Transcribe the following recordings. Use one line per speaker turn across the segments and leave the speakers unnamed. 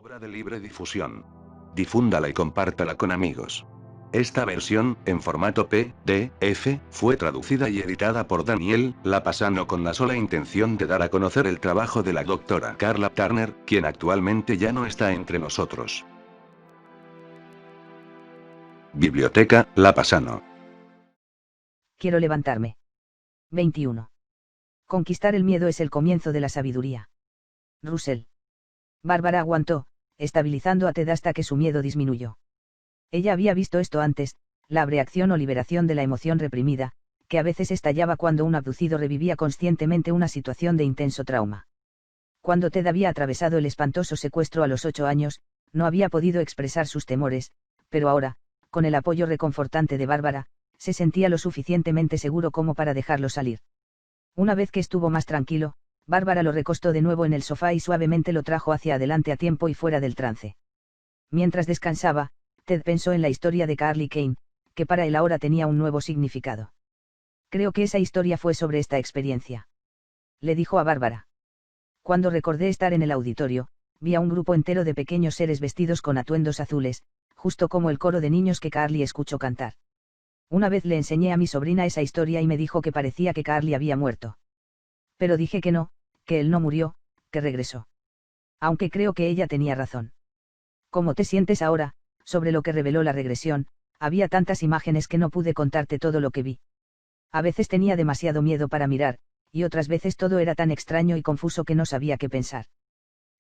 Obra de libre difusión. Difúndala y compártala con amigos. Esta versión, en formato PDF, fue traducida y editada por Daniel Lapasano con la sola intención de dar a conocer el trabajo de la doctora Carla Turner, quien actualmente ya no está entre nosotros. Biblioteca Lapasano.
Quiero levantarme. 21. Conquistar el miedo es el comienzo de la sabiduría. Russell. Bárbara aguantó, estabilizando a Ted hasta que su miedo disminuyó. Ella había visto esto antes, la abreacción o liberación de la emoción reprimida, que a veces estallaba cuando un abducido revivía conscientemente una situación de intenso trauma. Cuando Ted había atravesado el espantoso secuestro a los 8 años, no había podido expresar sus temores, pero ahora, con el apoyo reconfortante de Bárbara, se sentía lo suficientemente seguro como para dejarlo salir. Una vez que estuvo más tranquilo, Bárbara lo recostó de nuevo en el sofá y suavemente lo trajo hacia adelante a tiempo y fuera del trance. Mientras descansaba, Ted pensó en la historia de Carly Kane, que para él ahora tenía un nuevo significado. Creo que esa historia fue sobre esta experiencia. Le dijo a Bárbara. Cuando recordé estar en el auditorio, vi a un grupo entero de pequeños seres vestidos con atuendos azules, justo como el coro de niños que Carly escuchó cantar. Una vez le enseñé a mi sobrina esa historia y me dijo que parecía que Carly había muerto. Pero dije que no, que él no murió, que regresó. Aunque creo que ella tenía razón. ¿Cómo te sientes ahora? Sobre lo que reveló la regresión, había tantas imágenes que no pude contarte todo lo que vi. A veces tenía demasiado miedo para mirar, y otras veces todo era tan extraño y confuso que no sabía qué pensar.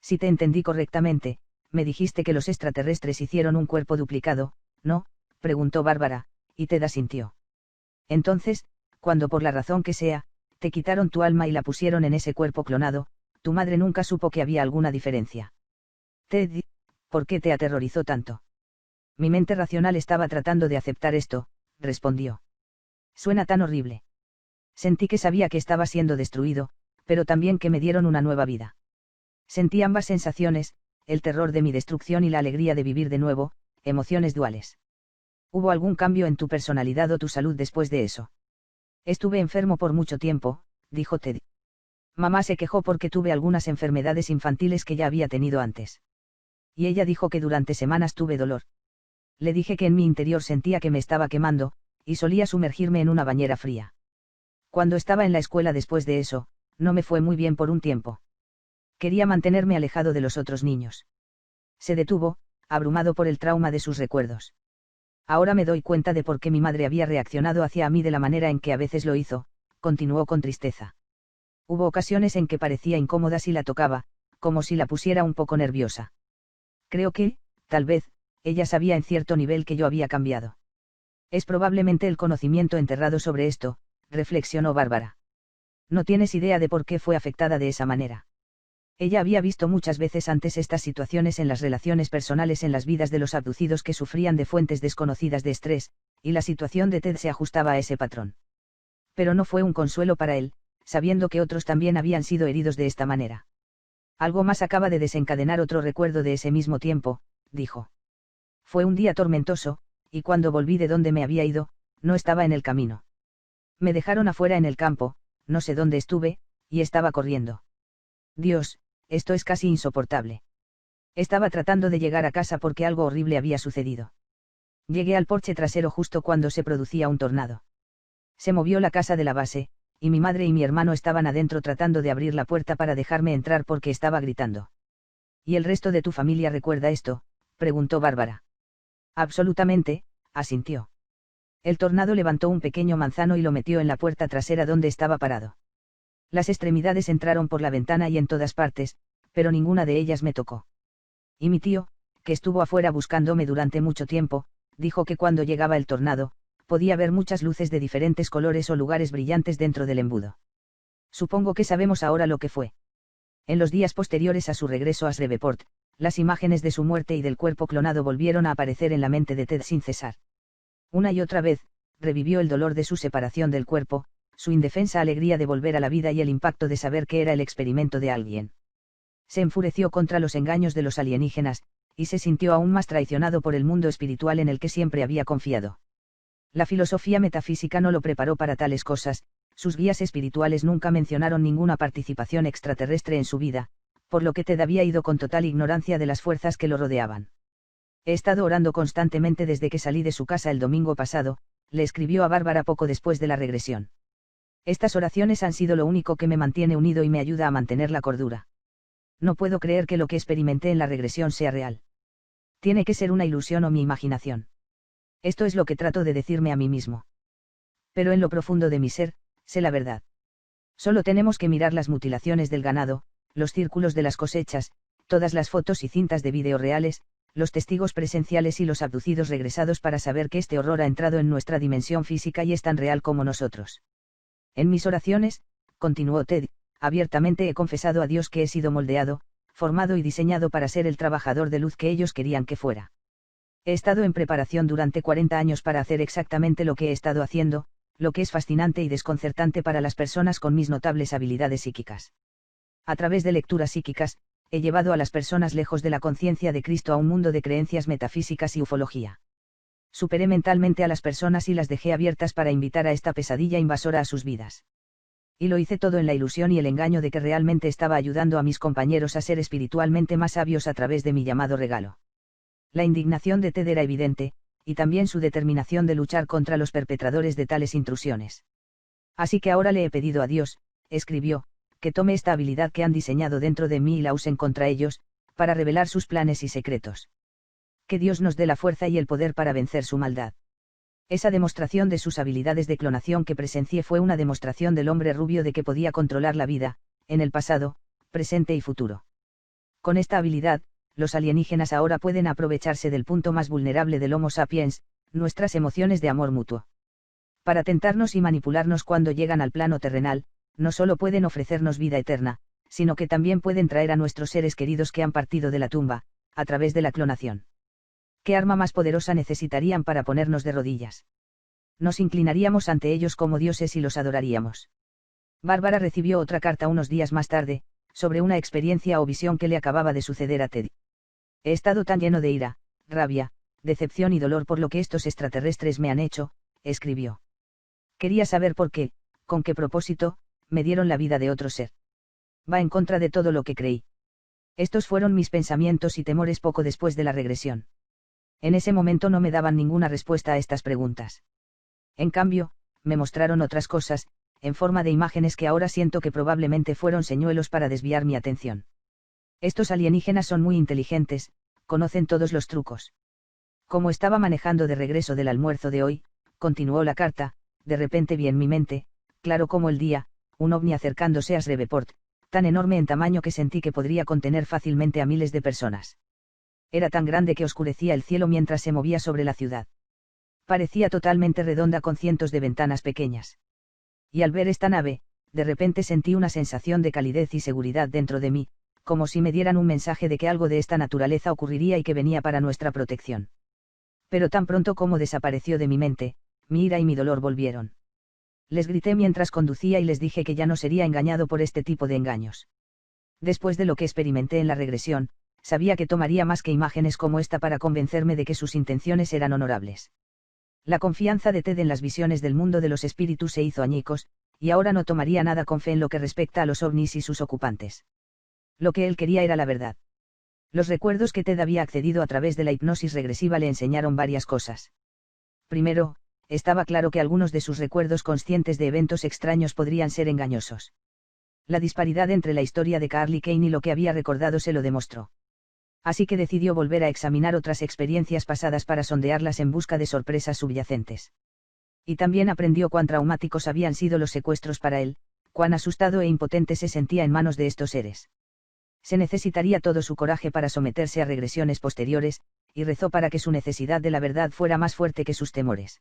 Si te entendí correctamente, me dijiste que los extraterrestres hicieron un cuerpo duplicado, ¿no? Preguntó Bárbara, y Ted asintió. Entonces, cuando por la razón que sea, te quitaron tu alma y la pusieron en ese cuerpo clonado, tu madre nunca supo que había alguna diferencia. Ted, ¿por qué te aterrorizó tanto? Mi mente racional estaba tratando de aceptar esto, respondió. Suena tan horrible. Sentí que sabía que estaba siendo destruido, pero también que me dieron una nueva vida. Sentí ambas sensaciones, el terror de mi destrucción y la alegría de vivir de nuevo, emociones duales. ¿Hubo algún cambio en tu personalidad o tu salud después de eso? Estuve enfermo por mucho tiempo, dijo Ted. Mamá se quejó porque tuve algunas enfermedades infantiles que ya había tenido antes. Y ella dijo que durante semanas tuve dolor. Le dije que en mi interior sentía que me estaba quemando, y solía sumergirme en una bañera fría. Cuando estaba en la escuela después de eso, no me fue muy bien por un tiempo. Quería mantenerme alejado de los otros niños. Se detuvo, abrumado por el trauma de sus recuerdos. Ahora me doy cuenta de por qué mi madre había reaccionado hacia mí de la manera en que a veces lo hizo, continuó con tristeza. Hubo ocasiones en que parecía incómoda si la tocaba, como si la pusiera un poco nerviosa. Creo que, tal vez, ella sabía en cierto nivel que yo había cambiado. Es probablemente el conocimiento enterrado sobre esto, reflexionó Bárbara. No tienes idea de por qué fue afectada de esa manera. Ella había visto muchas veces antes estas situaciones en las relaciones personales en las vidas de los abducidos que sufrían de fuentes desconocidas de estrés, y la situación de Ted se ajustaba a ese patrón. Pero no fue un consuelo para él, sabiendo que otros también habían sido heridos de esta manera. Algo más acaba de desencadenar otro recuerdo de ese mismo tiempo, dijo. Fue un día tormentoso, y cuando volví de donde me había ido, no estaba en el camino. Me dejaron afuera en el campo, no sé dónde estuve, y estaba corriendo. Dios, esto es casi insoportable. Estaba tratando de llegar a casa porque algo horrible había sucedido. Llegué al porche trasero justo cuando se producía un tornado. Se movió la casa de la base, y mi madre y mi hermano estaban adentro tratando de abrir la puerta para dejarme entrar porque estaba gritando. ¿Y el resto de tu familia recuerda esto?, preguntó Bárbara. Absolutamente, asintió. El tornado levantó un pequeño manzano y lo metió en la puerta trasera donde estaba parado. Las extremidades entraron por la ventana y en todas partes, pero ninguna de ellas me tocó. Y mi tío, que estuvo afuera buscándome durante mucho tiempo, dijo que cuando llegaba el tornado, podía ver muchas luces de diferentes colores o lugares brillantes dentro del embudo. Supongo que sabemos ahora lo que fue. En los días posteriores a su regreso a Shreveport, las imágenes de su muerte y del cuerpo clonado volvieron a aparecer en la mente de Ted sin cesar. Una y otra vez, revivió el dolor de su separación del cuerpo, su indefensa alegría de volver a la vida y el impacto de saber que era el experimento de alguien. Se enfureció contra los engaños de los alienígenas, y se sintió aún más traicionado por el mundo espiritual en el que siempre había confiado. La filosofía metafísica no lo preparó para tales cosas, sus guías espirituales nunca mencionaron ninguna participación extraterrestre en su vida, por lo que Ted había ido con total ignorancia de las fuerzas que lo rodeaban. He estado orando constantemente desde que salí de su casa el domingo pasado, le escribió a Bárbara poco después de la regresión. Estas oraciones han sido lo único que me mantiene unido y me ayuda a mantener la cordura. No puedo creer que lo que experimenté en la regresión sea real. Tiene que ser una ilusión o mi imaginación. Esto es lo que trato de decirme a mí mismo. Pero en lo profundo de mi ser, sé la verdad. Solo tenemos que mirar las mutilaciones del ganado, los círculos de las cosechas, todas las fotos y cintas de vídeo reales, los testigos presenciales y los abducidos regresados para saber que este horror ha entrado en nuestra dimensión física y es tan real como nosotros. En mis oraciones, continuó Ted, abiertamente he confesado a Dios que he sido moldeado, formado y diseñado para ser el trabajador de luz que ellos querían que fuera. He estado en preparación durante 40 años para hacer exactamente lo que he estado haciendo, lo que es fascinante y desconcertante para las personas con mis notables habilidades psíquicas. A través de lecturas psíquicas, he llevado a las personas lejos de la conciencia de Cristo a un mundo de creencias metafísicas y ufología. Superé mentalmente a las personas y las dejé abiertas para invitar a esta pesadilla invasora a sus vidas. Y lo hice todo en la ilusión y el engaño de que realmente estaba ayudando a mis compañeros a ser espiritualmente más sabios a través de mi llamado regalo. La indignación de Ted era evidente, y también su determinación de luchar contra los perpetradores de tales intrusiones. Así que ahora le he pedido a Dios, escribió, que tome esta habilidad que han diseñado dentro de mí y la usen contra ellos, para revelar sus planes y secretos. Que Dios nos dé la fuerza y el poder para vencer su maldad. Esa demostración de sus habilidades de clonación que presencié fue una demostración del hombre rubio de que podía controlar la vida, en el pasado, presente y futuro. Con esta habilidad, los alienígenas ahora pueden aprovecharse del punto más vulnerable del Homo sapiens, nuestras emociones de amor mutuo. Para tentarnos y manipularnos cuando llegan al plano terrenal, no solo pueden ofrecernos vida eterna, sino que también pueden traer a nuestros seres queridos que han partido de la tumba, a través de la clonación. ¿Qué arma más poderosa necesitarían para ponernos de rodillas? Nos inclinaríamos ante ellos como dioses y los adoraríamos. Bárbara recibió otra carta unos días más tarde, sobre una experiencia o visión que le acababa de suceder a Ted. He estado tan lleno de ira, rabia, decepción y dolor por lo que estos extraterrestres me han hecho, escribió. Quería saber por qué, con qué propósito, me dieron la vida de otro ser. Va en contra de todo lo que creí. Estos fueron mis pensamientos y temores poco después de la regresión. En ese momento no me daban ninguna respuesta a estas preguntas. En cambio, me mostraron otras cosas, en forma de imágenes que ahora siento que probablemente fueron señuelos para desviar mi atención. Estos alienígenas son muy inteligentes, conocen todos los trucos. Como estaba manejando de regreso del almuerzo de hoy, continuó la carta, de repente vi en mi mente, claro como el día, un ovni acercándose a Shreveport, tan enorme en tamaño que sentí que podría contener fácilmente a miles de personas. Era tan grande que oscurecía el cielo mientras se movía sobre la ciudad. Parecía totalmente redonda con cientos de ventanas pequeñas. Y al ver esta nave, de repente sentí una sensación de calidez y seguridad dentro de mí, como si me dieran un mensaje de que algo de esta naturaleza ocurriría y que venía para nuestra protección. Pero tan pronto como desapareció de mi mente, mi ira y mi dolor volvieron. Les grité mientras conducía y les dije que ya no sería engañado por este tipo de engaños. Después de lo que experimenté en la regresión, sabía que tomaría más que imágenes como esta para convencerme de que sus intenciones eran honorables. La confianza de Ted en las visiones del mundo de los espíritus se hizo añicos, y ahora no tomaría nada con fe en lo que respecta a los ovnis y sus ocupantes. Lo que él quería era la verdad. Los recuerdos que Ted había accedido a través de la hipnosis regresiva le enseñaron varias cosas. Primero, estaba claro que algunos de sus recuerdos conscientes de eventos extraños podrían ser engañosos. La disparidad entre la historia de Carly Kane y lo que había recordado se lo demostró. Así que decidió volver a examinar otras experiencias pasadas para sondearlas en busca de sorpresas subyacentes. Y también aprendió cuán traumáticos habían sido los secuestros para él, cuán asustado e impotente se sentía en manos de estos seres. Se necesitaría todo su coraje para someterse a regresiones posteriores, y rezó para que su necesidad de la verdad fuera más fuerte que sus temores.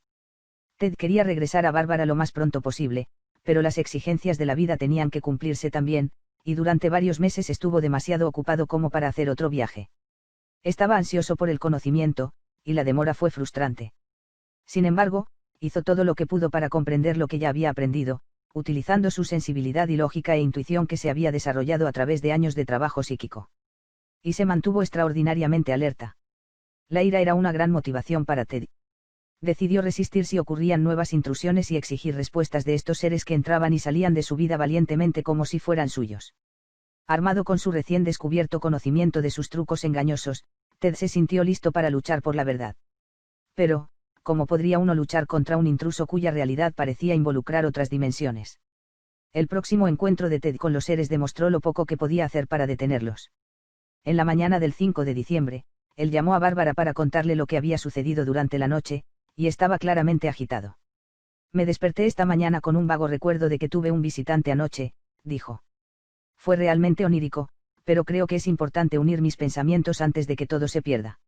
Ted quería regresar a Bárbara lo más pronto posible, pero las exigencias de la vida tenían que cumplirse también, y durante varios meses estuvo demasiado ocupado como para hacer otro viaje. Estaba ansioso por el conocimiento, y la demora fue frustrante. Sin embargo, hizo todo lo que pudo para comprender lo que ya había aprendido, utilizando su sensibilidad y lógica e intuición que se había desarrollado a través de años de trabajo psíquico. Y se mantuvo extraordinariamente alerta. La ira era una gran motivación para Ted. Decidió resistir si ocurrían nuevas intrusiones y exigir respuestas de estos seres que entraban y salían de su vida valientemente como si fueran suyos. Armado con su recién descubierto conocimiento de sus trucos engañosos, Ted se sintió listo para luchar por la verdad. Pero, ¿cómo podría uno luchar contra un intruso cuya realidad parecía involucrar otras dimensiones? El próximo encuentro de Ted con los seres demostró lo poco que podía hacer para detenerlos. En la mañana del 5 de diciembre, él llamó a Bárbara para contarle lo que había sucedido durante la noche, y estaba claramente agitado. Me desperté esta mañana con un vago recuerdo de que tuve un visitante anoche, dijo. Fue realmente onírico, pero creo que es importante unir mis pensamientos antes de que todo se pierda.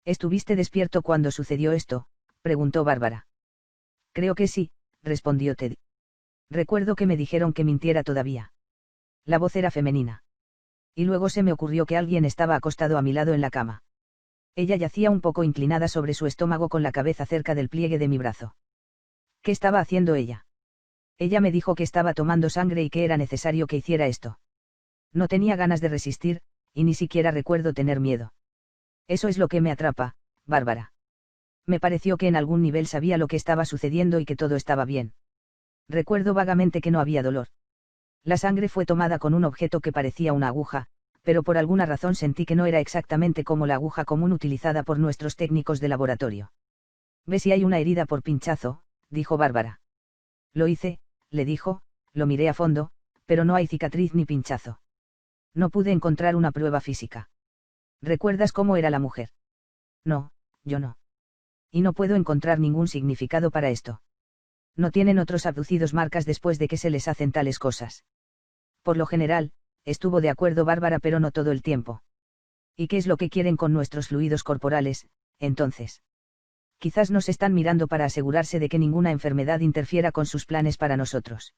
¿Estuviste despierto cuando sucedió esto?, preguntó Bárbara. Creo que sí, respondió Ted. Recuerdo que me dijeron que mintiera todavía. La voz era femenina. Y luego se me ocurrió que alguien estaba acostado a mi lado en la cama. Ella yacía un poco inclinada sobre su estómago con la cabeza cerca del pliegue de mi brazo. ¿Qué estaba haciendo ella? Ella me dijo que estaba tomando sangre y que era necesario que hiciera esto. No tenía ganas de resistir, y ni siquiera recuerdo tener miedo. Eso es lo que me atrapa, Bárbara. Me pareció que en algún nivel sabía lo que estaba sucediendo y que todo estaba bien. Recuerdo vagamente que no había dolor. La sangre fue tomada con un objeto que parecía una aguja, pero por alguna razón sentí que no era exactamente como la aguja común utilizada por nuestros técnicos de laboratorio. «Ve si hay una herida por pinchazo», dijo Bárbara. Lo hice, le dijo, lo miré a fondo, pero no hay cicatriz ni pinchazo. No pude encontrar una prueba física. ¿Recuerdas cómo era la mujer? No, yo no. Y no puedo encontrar ningún significado para esto. No tienen otros abducidos marcas después de que se les hacen tales cosas. Por lo general, estuvo de acuerdo Bárbara, pero no todo el tiempo. ¿Y qué es lo que quieren con nuestros fluidos corporales, entonces? Quizás nos están mirando para asegurarse de que ninguna enfermedad interfiera con sus planes para nosotros.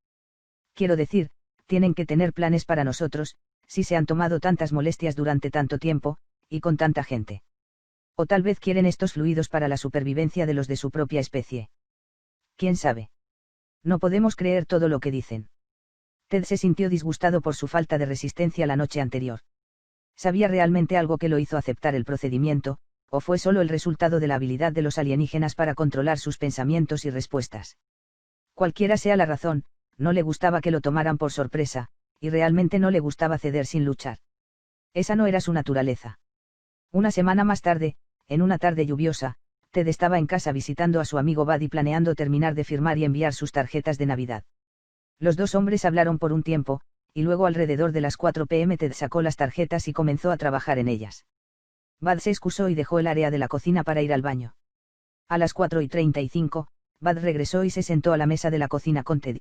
Quiero decir, tienen que tener planes para nosotros, si se han tomado tantas molestias durante tanto tiempo, y con tanta gente. O tal vez quieren estos fluidos para la supervivencia de los de su propia especie. ¿Quién sabe? No podemos creer todo lo que dicen. Ted se sintió disgustado por su falta de resistencia la noche anterior. ¿Sabía realmente algo que lo hizo aceptar el procedimiento, o fue solo el resultado de la habilidad de los alienígenas para controlar sus pensamientos y respuestas? Cualquiera sea la razón, no le gustaba que lo tomaran por sorpresa, y realmente no le gustaba ceder sin luchar. Esa no era su naturaleza. Una semana más tarde, en una tarde lluviosa, Ted estaba en casa visitando a su amigo Buddy planeando terminar de firmar y enviar sus tarjetas de Navidad. Los dos hombres hablaron por un tiempo, y luego alrededor de las 4 p.m. Ted sacó las tarjetas y comenzó a trabajar en ellas. Bud se excusó y dejó el área de la cocina para ir al baño. A las 4:35, Bud regresó y se sentó a la mesa de la cocina con Ted.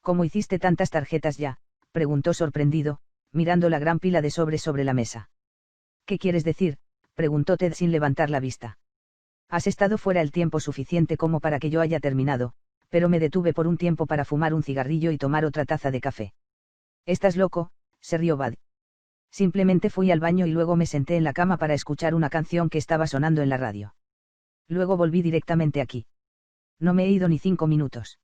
¿Cómo hiciste tantas tarjetas ya?, preguntó sorprendido, mirando la gran pila de sobres sobre la mesa. ¿Qué quieres decir?, preguntó Ted sin levantar la vista. Has estado fuera el tiempo suficiente como para que yo haya terminado, pero me detuve por un tiempo para fumar un cigarrillo y tomar otra taza de café. ¿Estás loco?, se rió Bud. Simplemente fui al baño y luego me senté en la cama para escuchar una canción que estaba sonando en la radio. Luego volví directamente aquí. No me he ido ni 5 minutos.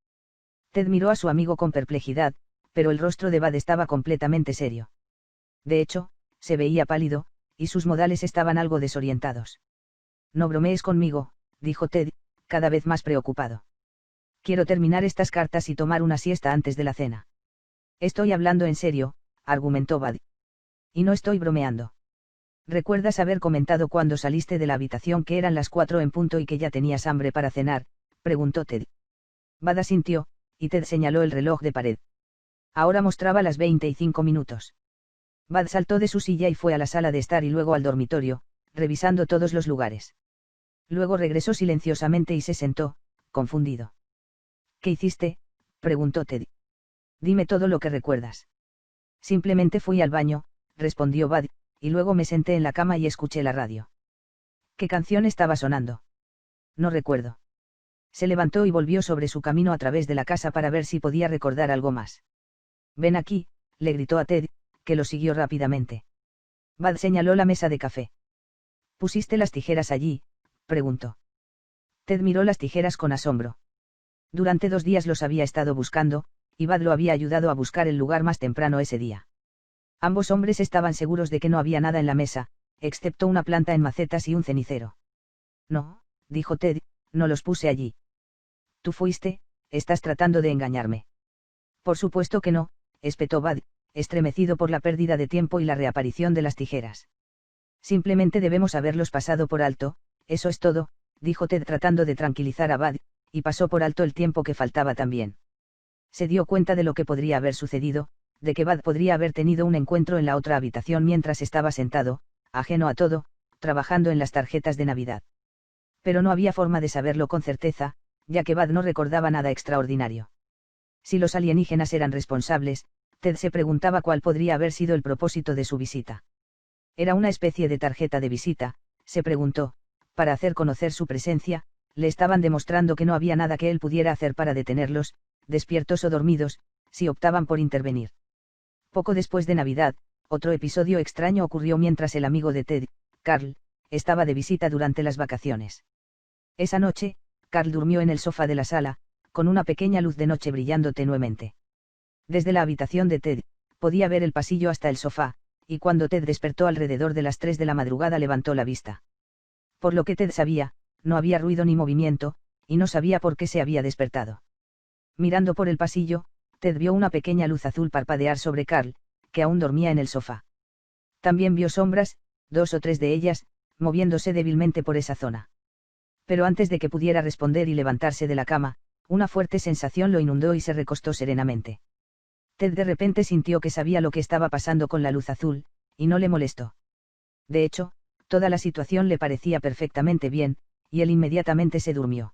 Ted miró a su amigo con perplejidad, pero el rostro de Bud estaba completamente serio. De hecho, se veía pálido, y sus modales estaban algo desorientados. No bromees conmigo, dijo Ted, cada vez más preocupado. Quiero terminar estas cartas y tomar una siesta antes de la cena. Estoy hablando en serio, argumentó Bud. Y no estoy bromeando. ¿Recuerdas haber comentado cuando saliste de la habitación que eran las 4 en punto y que ya tenías hambre para cenar?, preguntó Ted. Bud asintió, y Ted señaló el reloj de pared. Ahora mostraba las 25 minutos. Bud saltó de su silla y fue a la sala de estar y luego al dormitorio, revisando todos los lugares. Luego regresó silenciosamente y se sentó, confundido. ¿Qué hiciste?, preguntó Ted. Dime todo lo que recuerdas. Simplemente fui al baño, respondió Bud, y luego me senté en la cama y escuché la radio. ¿Qué canción estaba sonando? No recuerdo. Se levantó y volvió sobre su camino a través de la casa para ver si podía recordar algo más. Ven aquí, le gritó a Ted, que lo siguió rápidamente. Bud señaló la mesa de café. ¿Pusiste las tijeras allí?, preguntó. Ted miró las tijeras con asombro. Durante 2 días los había estado buscando, y Bud lo había ayudado a buscar el lugar más temprano ese día. Ambos hombres estaban seguros de que no había nada en la mesa, excepto una planta en macetas y un cenicero. No, dijo Ted, no los puse allí. Tú fuiste, estás tratando de engañarme. Por supuesto que no, espetó Bud, estremecido por la pérdida de tiempo y la reaparición de las tijeras. Simplemente debemos haberlos pasado por alto, eso es todo, dijo Ted tratando de tranquilizar a Bud, y pasó por alto el tiempo que faltaba también. Se dio cuenta de lo que podría haber sucedido, de que Bud podría haber tenido un encuentro en la otra habitación mientras estaba sentado, ajeno a todo, trabajando en las tarjetas de Navidad. Pero no había forma de saberlo con certeza, ya que Bud no recordaba nada extraordinario. Si los alienígenas eran responsables, Ted se preguntaba cuál podría haber sido el propósito de su visita. Era una especie de tarjeta de visita, se preguntó, para hacer conocer su presencia, le estaban demostrando que no había nada que él pudiera hacer para detenerlos, despiertos o dormidos, si optaban por intervenir. Poco después de Navidad, otro episodio extraño ocurrió mientras el amigo de Ted, Carl, estaba de visita durante las vacaciones. Esa noche, Carl durmió en el sofá de la sala, con una pequeña luz de noche brillando tenuemente. Desde la habitación de Ted, podía ver el pasillo hasta el sofá, y cuando Ted despertó alrededor de las 3 de la madrugada levantó la vista. Por lo que Ted sabía, no había ruido ni movimiento, y no sabía por qué se había despertado. Mirando por el pasillo, Ted vio una pequeña luz azul parpadear sobre Carl, que aún dormía en el sofá. También vio sombras, 2 o 3 de ellas, moviéndose débilmente por esa zona. Pero antes de que pudiera responder y levantarse de la cama, una fuerte sensación lo inundó y se recostó serenamente. Ted de repente sintió que sabía lo que estaba pasando con la luz azul, y no le molestó. De hecho, toda la situación le parecía perfectamente bien, y él inmediatamente se durmió.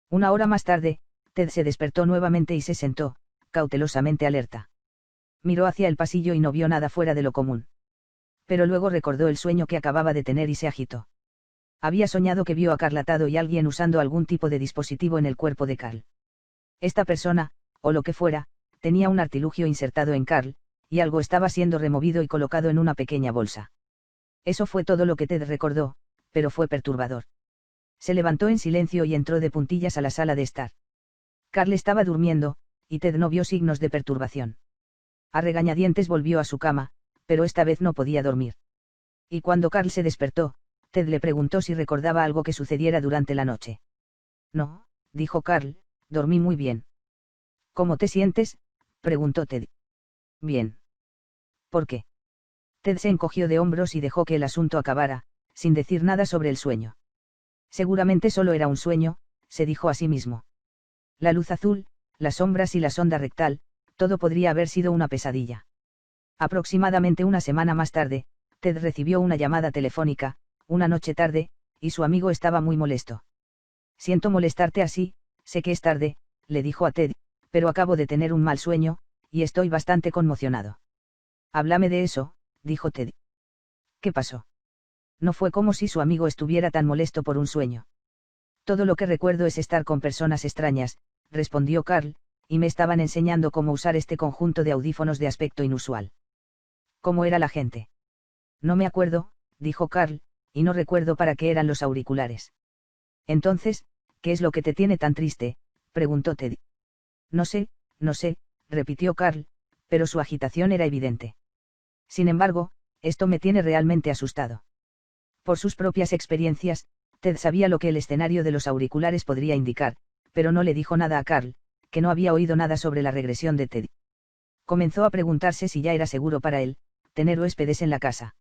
Una hora más tarde, Ted se despertó nuevamente y se sentó, cautelosamente alerta. Miró hacia el pasillo y no vio nada fuera de lo común. Pero luego recordó el sueño que acababa de tener y se agitó. Había soñado que vio a Carl atado y alguien usando algún tipo de dispositivo en el cuerpo de Carl. Esta persona, o lo que fuera, tenía un artilugio insertado en Carl, y algo estaba siendo removido y colocado en una pequeña bolsa. Eso fue todo lo que Ted recordó, pero fue perturbador. Se levantó en silencio y entró de puntillas a la sala de estar. Carl estaba durmiendo, y Ted no vio signos de perturbación. A regañadientes volvió a su cama, pero esta vez no podía dormir. Y cuando Carl se despertó, Ted le preguntó si recordaba algo que sucediera durante la noche. No, dijo Carl, dormí muy bien. ¿Cómo te sientes?, preguntó Ted. Bien. ¿Por qué? Ted se encogió de hombros y dejó que el asunto acabara, sin decir nada sobre el sueño. Seguramente solo era un sueño, se dijo a sí mismo. La luz azul, las sombras y la sonda rectal, todo podría haber sido una pesadilla. Aproximadamente una semana más tarde, Ted recibió una llamada telefónica, una noche tarde, y su amigo estaba muy molesto. Siento molestarte así, sé que es tarde, le dijo a Ted, pero acabo de tener un mal sueño, y estoy bastante conmocionado. Háblame de eso, dijo Ted. ¿Qué pasó? No fue como si su amigo estuviera tan molesto por un sueño. Todo lo que recuerdo es estar con personas extrañas, respondió Carl, y me estaban enseñando cómo usar este conjunto de audífonos de aspecto inusual. ¿Cómo era la gente? No me acuerdo, dijo Carl, y no recuerdo para qué eran los auriculares. Entonces, ¿qué es lo que te tiene tan triste?, preguntó Ted. No sé, repitió Carl, pero su agitación era evidente. Sin embargo, esto me tiene realmente asustado. Por sus propias experiencias, Ted sabía lo que el escenario de los auriculares podría indicar, pero no le dijo nada a Carl, que no había oído nada sobre la regresión de Ted. Comenzó a preguntarse si ya era seguro para él, tener huéspedes en la casa.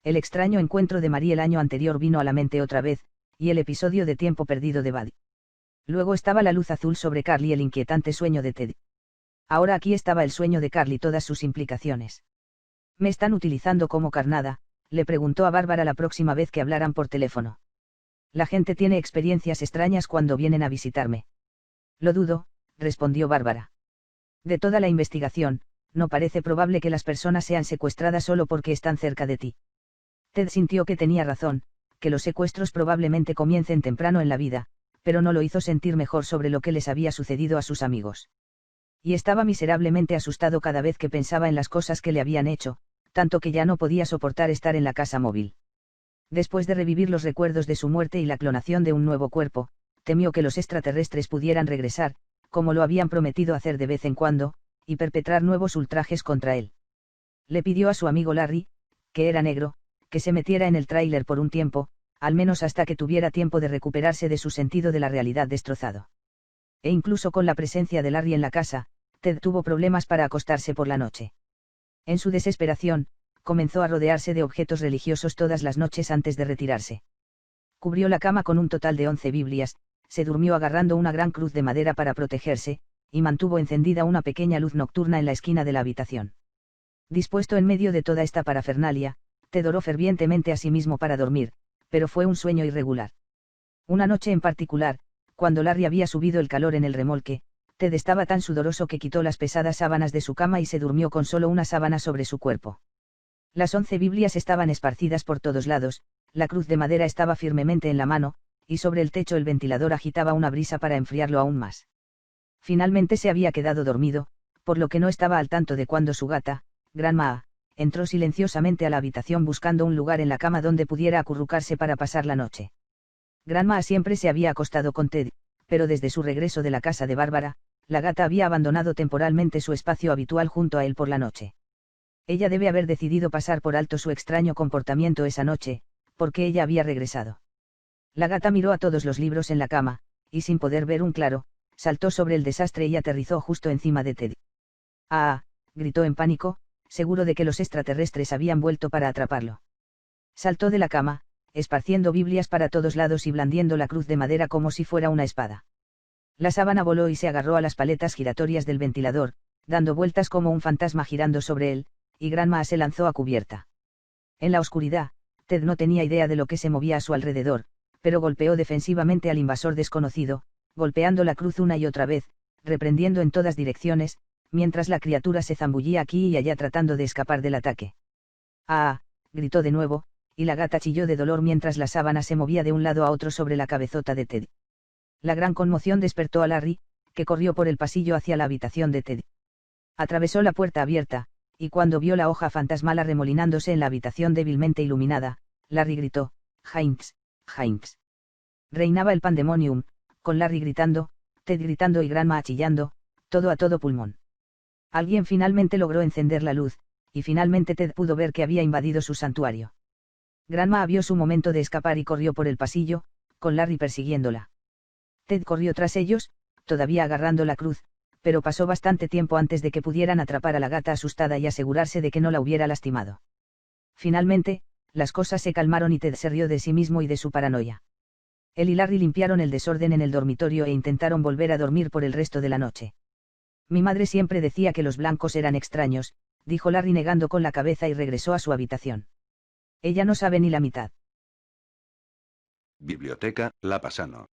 El extraño encuentro de Marie el año anterior vino a la mente otra vez, y el episodio de tiempo perdido de Bud. Luego estaba la luz azul sobre Carl y el inquietante sueño de Ted. Ahora aquí estaba el sueño de Carl y todas sus implicaciones. ¿Me están utilizando como carnada?, le preguntó a Bárbara la próxima vez que hablaran por teléfono. La gente tiene experiencias extrañas cuando vienen a visitarme. Lo dudo, respondió Bárbara. De toda la investigación, no parece probable que las personas sean secuestradas solo porque están cerca de ti. Ted sintió que tenía razón, que los secuestros probablemente comiencen temprano en la vida, pero no lo hizo sentir mejor sobre lo que les había sucedido a sus amigos. Y estaba miserablemente asustado cada vez que pensaba en las cosas que le habían hecho, tanto que ya no podía soportar estar en la casa móvil. Después de revivir los recuerdos de su muerte y la clonación de un nuevo cuerpo, temió que los extraterrestres pudieran regresar, como lo habían prometido hacer de vez en cuando, y perpetrar nuevos ultrajes contra él. Le pidió a su amigo Larry, que era negro, que se metiera en el tráiler por un tiempo, al menos hasta que tuviera tiempo de recuperarse de su sentido de la realidad destrozado. E incluso con la presencia de Larry en la casa, Ted tuvo problemas para acostarse por la noche. En su desesperación, comenzó a rodearse de objetos religiosos todas las noches antes de retirarse. Cubrió la cama con un total de 11 Biblias, se durmió agarrando una gran cruz de madera para protegerse, y mantuvo encendida una pequeña luz nocturna en la esquina de la habitación. Dispuesto en medio de toda esta parafernalia, Ted oró fervientemente a sí mismo para dormir, pero fue un sueño irregular. Una noche en particular, cuando Larry había subido el calor en el remolque, Ted estaba tan sudoroso que quitó las pesadas sábanas de su cama y se durmió con solo una sábana sobre su cuerpo. Las 11 Biblias estaban esparcidas por todos lados, la cruz de madera estaba firmemente en la mano, y sobre el techo el ventilador agitaba una brisa para enfriarlo aún más. Finalmente se había quedado dormido, por lo que no estaba al tanto de cuando su gata, Grandma, entró silenciosamente a la habitación buscando un lugar en la cama donde pudiera acurrucarse para pasar la noche. Grandma siempre se había acostado con Ted, pero desde su regreso de la casa de Bárbara, la gata había abandonado temporalmente su espacio habitual junto a él por la noche. Ella debe haber decidido pasar por alto su extraño comportamiento esa noche, porque ella había regresado. La gata miró a todos los libros en la cama, y sin poder ver un claro, saltó sobre el desastre y aterrizó justo encima de Ted. ¡Ah! Gritó en pánico, seguro de que los extraterrestres habían vuelto para atraparlo. Saltó de la cama, esparciendo Biblias para todos lados y blandiendo la cruz de madera como si fuera una espada. La sábana voló y se agarró a las paletas giratorias del ventilador, dando vueltas como un fantasma girando sobre él, y Grandma se lanzó a cubierta. En la oscuridad, Ted no tenía idea de lo que se movía a su alrededor, pero golpeó defensivamente al invasor desconocido, golpeando la cruz una y otra vez, reprendiendo en todas direcciones, mientras la criatura se zambullía aquí y allá tratando de escapar del ataque. ¡Ah! Gritó de nuevo, y la gata chilló de dolor mientras la sábana se movía de un lado a otro sobre la cabezota de Ted. La gran conmoción despertó a Larry, que corrió por el pasillo hacia la habitación de Ted. Atravesó la puerta abierta, y cuando vio la hoja fantasmal arremolinándose en la habitación débilmente iluminada, Larry gritó: «Hinks, Hinks». Reinaba el pandemonium, con Larry gritando, Ted gritando y Grandma chillando, todo a todo pulmón. Alguien finalmente logró encender la luz, y finalmente Ted pudo ver que había invadido su santuario. Grandma vio su momento de escapar y corrió por el pasillo, con Larry persiguiéndola. Ted corrió tras ellos, todavía agarrando la cruz, pero pasó bastante tiempo antes de que pudieran atrapar a la gata asustada y asegurarse de que no la hubiera lastimado. Finalmente, las cosas se calmaron y Ted se rió de sí mismo y de su paranoia. Él y Larry limpiaron el desorden en el dormitorio e intentaron volver a dormir por el resto de la noche. Mi madre siempre decía que los blancos eran extraños, dijo Larry negando con la cabeza y regresó a su habitación. Ella no sabe ni la mitad.
Biblioteca La Pasano.